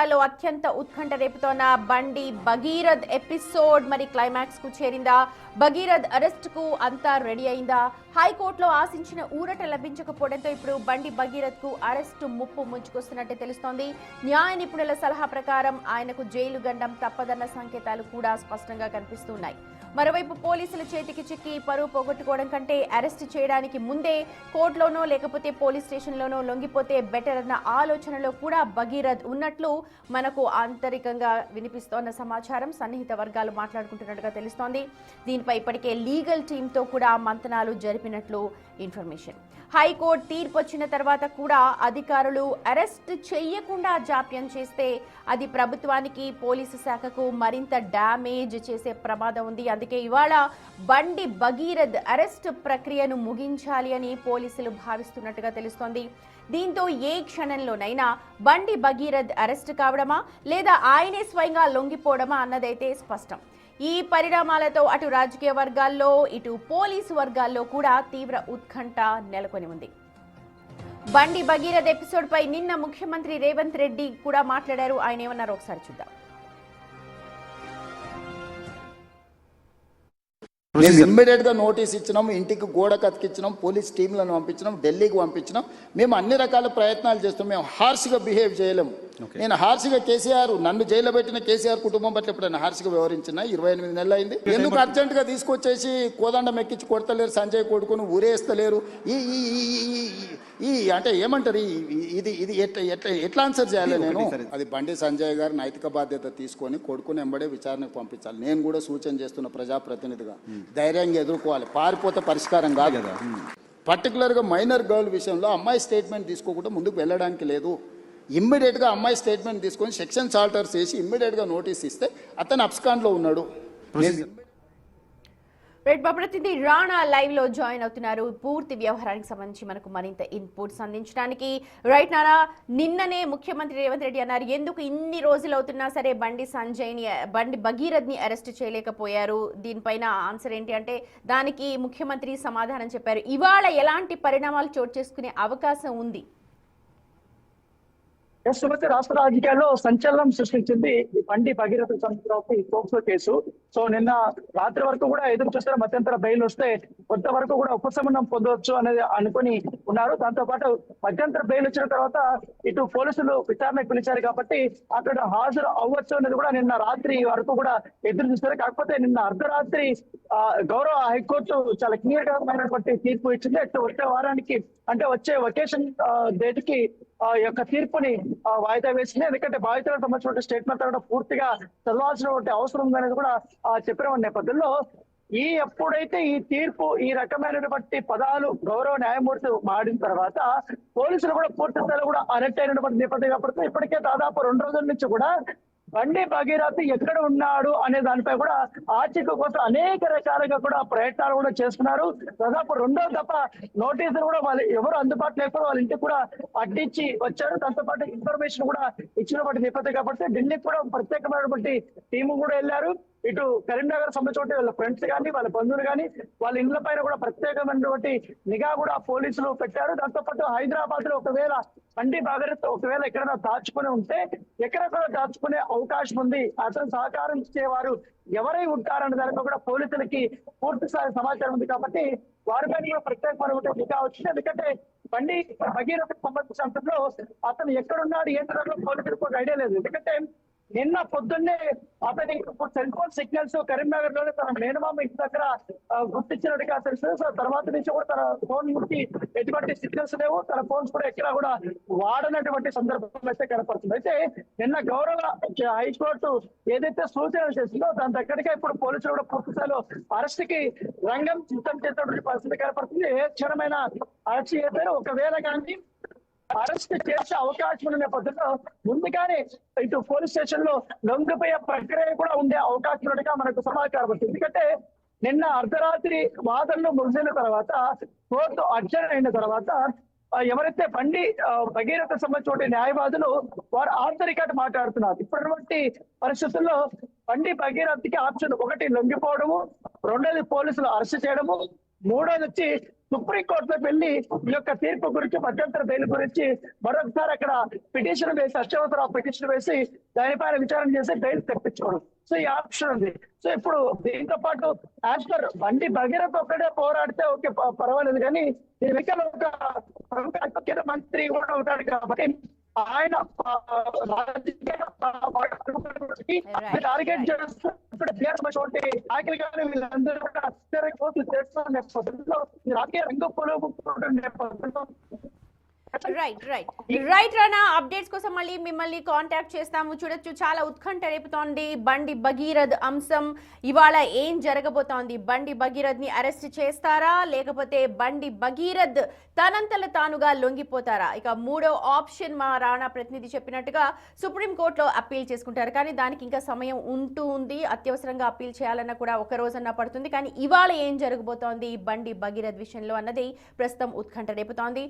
వర్గాల్లో అత్యంత ఉత్కంఠ రేపుతోన్న బండి భగీరథ్ ఎపిసోడ్ మరి క్లైమాక్స్ కు చేరిందా? భగీరథ్ అరెస్ట్ కు అంతా రెడీ అయిందా? హైకోర్టులో ఆశించిన ఊరట లభించకపోవడంతో ఇప్పుడు బండి భగీరథ్ కు అరెస్టు ముప్పు ముంచుకొస్తున్నట్టే తెలుస్తోంది. న్యాయ నిపుణుల సలహా ప్రకారం ఆయనకు జైలు గండం తప్పదన్న సంకేతాలు కూడా స్పష్టంగా కనిపిస్తున్నాయి. మరోవైపు పోలీసుల చేతికి చిక్కి పరువు పోగొట్టుకోవడం కంటే అరెస్ట్ చేయడానికి ముందే కోర్టులోనో లేకపోతే పోలీస్ స్టేషన్లోనో లొంగిపోతే బెటర్ అన్న ఆలోచనలో కూడా భగీరథ్ ఉన్నట్లు మనకు ఆంతరికంగా వినిపిస్తోన్న సమాచారం. సన్నిహిత వర్గాలు మాట్లాడుకుంటున్నట్టుగా తెలుస్తోంది. దీనిపై ఇప్పటికే లీగల్ టీంతో కూడా మంతనాలు జరిపినట్లు ఇన్ఫర్మేషన్. హైకోర్టు తీర్పు వచ్చిన తర్వాత కూడా అధికారులు అరెస్ట్ చేయకుండా జాప్యం చేస్తే అది ప్రభుత్వానికి పోలీసు శాఖకు మరింత డ్యామేజ్ చేసే ప్రమాదం ఉంది. అందుకే ఇవాళ బండి భగీరథ్ అరెస్ట్ ప్రక్రియను ముగించాలి అని పోలీసులు భావిస్తున్నట్టుగా తెలుస్తోంది. దీంతో ఏ క్షణంలోనైనా బండి భగీరథ్ అరెస్ట్ కావడమా లేదా ఆయనే స్వయంగా లొంగిపోవడమా అన్నదైతే స్పష్టం. ఈ పరిణామాలతో అటు రాజకీయ వర్గాల్లో ఇటు పోలీసు వర్గాల్లో కూడా తీవ్ర ఉత్కంఠ నెలకొని ఉంది. బండి భగీరథ్ ఎపిసోడ్ పై నిన్న ముఖ్యమంత్రి రేవంత్ రెడ్డి కూడా మాట్లాడారు. ఆయన ఏమన్నారో ఒకసారి చూద్దాం. ఇమ్మీడియట్ గా నోటీస్ ఇచ్చినాం, ఇంటికి గోడ కతికిచ్చినాం, పోలీస్ టీంలను పంపించినాం, ఢిల్లీకి పంపించినాం. మేము అన్ని రకాల ప్రయత్నాలు చేస్తాం. మేము హార్ష్గా బిహేవ్ చేయలేము. నేను హార్ష్గా కేసీఆర్ నన్ను జైల్లో పెట్టిన కేసీఆర్ కుటుంబం పట్ల ఎప్పుడైనా హార్ష్గా వ్యవహరించిన 28 నెలలు అయింది. ఎందుకు అర్జెంట్ గా తీసుకొచ్చేసి కోదండం ఎక్కించి కొడతలేరు, సంజయ్ కొడుకును ఊరేస్తలేరు? ఈ అంటే ఏమంటారు, ఇది ఇది ఎట్లా ఆన్సర్ చేయాలి నేను? అది బండి సంజయ్ గారు నైతిక బాధ్యత తీసుకొని కొడుకుని ఎంబడే విచారణకు పంపించాలి. నేను కూడా సూచన చేస్తున్న ప్రజాప్రతినిధిగా ధైర్యంగా ఎదుర్కోవాలి. పారిపోతే పరిష్కారం కాదు కదా. పర్టికులర్గా మైనర్ గర్ల్ విషయంలో అమ్మాయి స్టేట్మెంట్ తీసుకోకుండా ముందుకు వెళ్ళడానికి లేదు. ఇమ్మీడియట్గా అమ్మాయి స్టేట్మెంట్ తీసుకొని సెక్షన్స్ ఆల్టర్స్ చేసి ఇమ్మీడియట్గా నోటీస్ ఇస్తే అతను అబ్స్కాండ్లో ఉన్నాడు. ప్రతినిధి రాణా లైవ్ లో జాయిన్ అవుతున్నారు. పూర్తి వ్యవహారానికి సంబంధించి మనకు మరింత ఇన్పుట్స్ అందించడానికి. రైట్ నారా, నిన్ననే ముఖ్యమంత్రి రేవంత్ రెడ్డి అన్నారు, ఎందుకు ఇన్ని రోజులు అవుతున్నా సరే బండి భగీరథ్ ని అరెస్ట్ చేయలేకపోయారు? దీనిపైన ఆన్సర్ ఏంటి అంటే దానికి ముఖ్యమంత్రి సమాధానం చెప్పారు. ఇవాళ ఎలాంటి పరిణామాలు చోటు చేసుకునే అవకాశం ఉంది? రాష్ట్ర రాజకీయాల్లో సంచలనం సృష్టించింది బండి భగీరథ పోక్సో కేసు. సో నిన్న రాత్రి వరకు కూడా ఎదురు చూస్తారు, మధ్యంతర బెయిల్ వస్తే కొంతవరకు కూడా ఉపశమనం పొందవచ్చు అనేది అనుకుని ఉన్నారు. దాంతో పాటు మధ్యంతర బెయిల్ వచ్చిన తర్వాత ఇటు పోలీసులు విచారణకు పిలిచారు కాబట్టి అక్కడ హాజరు అవ్వచ్చు అనేది కూడా నిన్న రాత్రి వరకు కూడా ఎదురు చూస్తారు. కాకపోతే నిన్న అర్ధరాత్రి గౌరవ హైకోర్టు చాలా క్లియర్మైనటువంటి తీర్పు ఇచ్చింది. వచ్చే వారానికి అంటే వచ్చే వెకేషన్ డేట్ కి యొక్క తీర్పుని వాయిదా వేసింది. ఎందుకంటే బాధితులకు సంబంధించిన స్టేట్మెంట్ కూడా పూర్తిగా చదవాల్సినటువంటి అవసరం ఉందనేది కూడా చెప్పిన నేపథ్యంలో ఎప్పుడైతే ఈ తీర్పు ఈ రకమైనటువంటి పదాలు గౌరవ న్యాయమూర్తి మాడిన తర్వాత పోలీసులు కూడా పూర్తి స్థాయిలో కూడా అరెస్ట్ అయినటువంటి నేపథ్యం కాబట్టి ఇప్పటికే దాదాపు 2 రోజుల నుంచి కూడా బండి భగీరథ్ ఎక్కడ ఉన్నాడు అనే దానిపై కూడా ఆచూకీ కోసం అనేక రకాలుగా కూడా ప్రయత్నాలు కూడా చేస్తున్నారు. దాదాపు 2వ దఫ నోటీసులు కూడా వాళ్ళు ఎవరు అందుబాటులో లేకపోతే వాళ్ళ ఇంటికి కూడా అడ్డించి వచ్చారు. దాంతో పాటు ఇన్ఫర్మేషన్ కూడా ఇచ్చినటువంటి నేపథ్యం కాబట్టి ఢిల్లీకి కూడా ప్రత్యేకమైనటువంటి టీము కూడా వెళ్ళారు. ఇటు కరీంనగర్ సంబంధించిన వాళ్ళ ఫ్రెండ్స్ కానీ వాళ్ళ బంధువులు కానీ వాళ్ళ ఇళ్ల పైన కూడా ప్రత్యేకమైనటువంటి నిఘా కూడా పోలీసులు పెట్టారు. దాంతో పాటు హైదరాబాద్ లో ఒకవేళ బండి భగీరథ్ ఒకవేళ ఎక్కడైనా దాచుకుని ఉంటే ఎక్కడ కూడా దాచుకునే అవకాశం ఉంది, అతను సహకారం ఇచ్చేవారు ఎవరై ఉంటారనే దానిపై కూడా పోలీసులకి పూర్తి స్థాయి సమాచారం ఉంది. కాబట్టి వారిపైన కూడా ప్రత్యేకమైన నిఘా వచ్చింది. ఎందుకంటే బండి భగీరథ్ సంబంధించిన అంశంలో అతను ఎక్కడున్నాడు ఏంటో పోలీసులకు ఒక ఐడియా లేదు. ఎందుకంటే నిన్న పొద్దున్నే అతని సెల్ ఫోన్ సిగ్నల్స్ కరీంనగర్ లోనే తన మేనమామ ఇంటి దగ్గర గుర్తించినట్టుగా తెలుసు. సో తర్వాత నుంచి కూడా తన ఫోన్ నుంచి ఎటువంటి సిగ్నల్స్ లేవు, తన ఫోన్స్ కూడా ఎక్కడ కూడా వాడనటువంటి సందర్భం అయితే కనపడుతుంది. అయితే నిన్న గౌరవ హైకోర్టు ఏదైతే సూచనలు చేసిందో దాని దగ్గరగా ఇప్పుడు పోలీసులు కూడా పూర్తి స్థాయిలో అరెస్ట్ కి రంగం సిద్ధం చేసినటువంటి పరిస్థితి కనపడుతుంది. ఏ క్షణమైన అరెస్ట్ చేశారు. ఒకవేళ కానీ అరెస్ట్ చేసే అవకాశం ఉన్న నేపథ్యంలో ముందుగానే ఇటు పోలీస్ స్టేషన్ లో లొంగిపోయే ప్రక్రియ కూడా ఉండే అవకాశం ఉన్నట్టుగా మనకు సమాచారం వచ్చింది. ఎందుకంటే నిన్న అర్ధరాత్రి వాదనలు ముగిసిన తర్వాత కోర్టు అడ్జర్న్ అయిన తర్వాత ఎవరైతే బండి భగీరథ సంబంధించిన న్యాయవాదులు వారు ఆంతరికత మాట్లాడుతున్నారు. ఇప్పుడున్నటువంటి పరిస్థితుల్లో బండి భగీరథకి ఆప్షన్ 1 లొంగిపోవడము, 2ది పోలీసులు అరెస్ట్ చేయడము, 3ది వచ్చి సుప్రీంకోర్టులోకి వెళ్ళి ఈ యొక్క తీర్పు గురించి మధ్యంతర బెయిల్ గురించి మరొకసారి అక్కడ పిటిషన్ వేసి అత్యవసర పిటిషన్ వేసి దానిపైన విచారణ చేసి బెయిల్ తెప్పించుకోవడం. సో ఈ ఆప్షన్ ఉంది. సో ఇప్పుడు దీంతో పాటు యాజ్ పర్ బండి భగీరథ ఒక్కడే పోరాడితే ఓకే పర్వాలేదు, కానీ దీని వెనకాల ఒక ప్రముఖ కేంద్ర మంత్రి కూడా ఉంటాడు కాబట్టి ఆయన టార్గెట్ చేస్తూ చోటి ఆఖరి కానీ వీళ్ళందరూ కూడా కోర్సులు చేస్తున్న నేపథ్యంలో రాజకీయ రంగంలో నేపథ్యంలో రైట్ రానా, అప్డేట్స్ కోసం మళ్ళీ మిమ్మల్ని కాంటాక్ట్ చేస్తాము. చూడొచ్చు, చాలా ఉత్కంఠ రేపుతోంది బండి భగీరథ్ అంశం. ఇవాళ ఏం జరగబోతోంది? బండి భగీరథ్ ని అరెస్ట్ చేస్తారా, లేకపోతే బండి భగీరథ్ తనంతల తానుగా లొంగిపోతారా? ఇక మూడో ఆప్షన్ మా రాణా ప్రతినిధి చెప్పినట్టుగా సుప్రీంకోర్టులో అప్పీల్ చేసుకుంటారు, కానీ దానికి ఇంకా సమయం ఉంటూ ఉంది. అత్యవసరంగా అప్పీల్ చేయాలన్నా కూడా ఒక రోజన్నా పడుతుంది. కానీ ఇవాళ ఏం జరగబోతోంది బండి భగీరథ్ విషయంలో అన్నది ప్రస్తుతం ఉత్కంఠ రేపుతోంది.